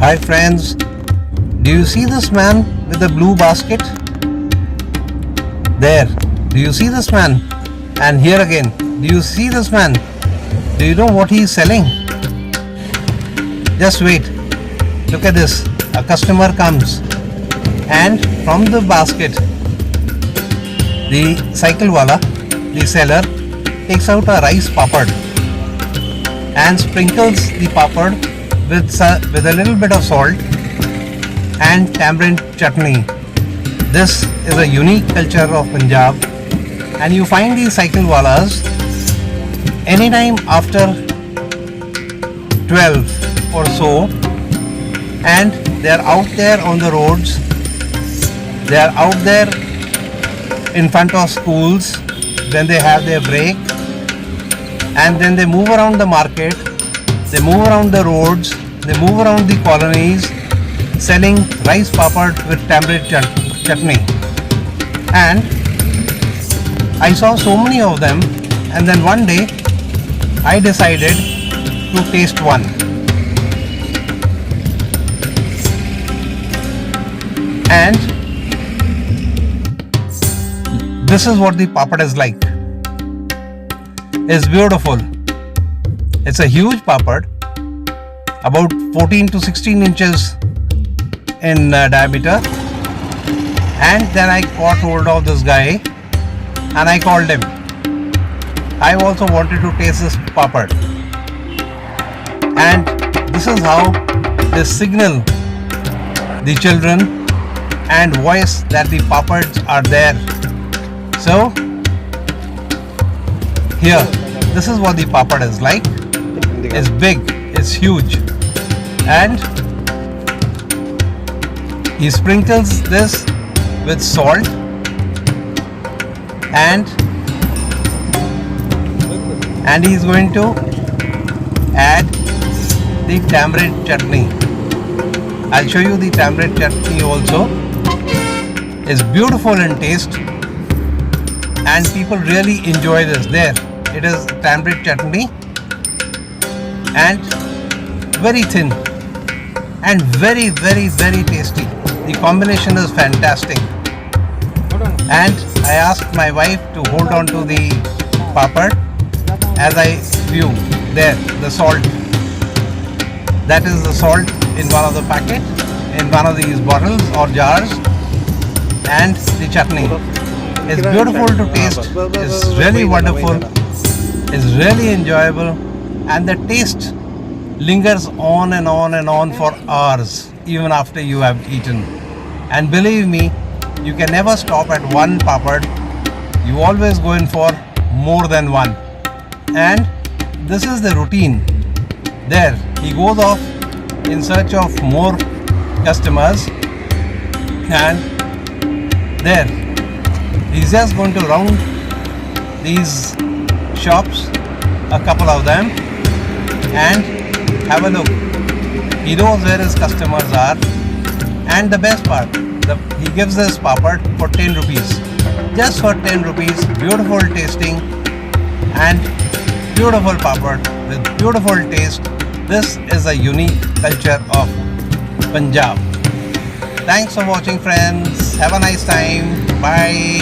Hi friends, do you see this man with the blue basket? There, do you see this man? And here again, do you see this man? Do you know what he is selling? Just wait, look at this. A customer comes and from the basket, the cycle wala, the seller, takes out a rice papad and sprinkles the papad with a little bit of salt and tamarind chutney. This is a unique culture of Punjab, and you find these cycle walas anytime after 12 or so, and they are out there on the roads, they are out there in front of schools when they have their break, and then they move around the market, they move around the roads, they move around the colonies selling rice papad with tamarind chutney. And I saw so many of them, and then one day I decided to taste one. And this is what the papad is like. It's beautiful. It's a huge papad, about 14 to 16 inches in diameter. And then I got hold of this guy and I called him. I also wanted to taste this papad. And this is how they signal the children and voice that the papads are there. So here, this is what the papad is like. It's big, it's huge, and he sprinkles this with salt and he's going to add the tamarind chutney. I'll show you the tamarind chutney also. It's beautiful in taste and people really enjoy this. There, it is tamarind chutney and very thin and very tasty. The combination is fantastic. And I asked my wife to hold on to the papad as I view there the salt. That is the salt in one of the packet, in one of these bottles or jars, and the chutney. It's beautiful to taste, it's really wonderful, it's really enjoyable, and the taste lingers on and on and on for hours even after you have eaten. And believe me, you can never stop at one papad, you always go in for more than one. And this is the routine. There, he goes off in search of more customers, and there, he's just going to round these shops, a couple of them, and have a look. He knows where his customers are, and the best part, he gives this papad for 10 rupees. Just for 10 rupees, beautiful tasting and beautiful papad with beautiful taste. This is a unique culture of Punjab. Thanks for watching, friends. Have a nice time. Bye.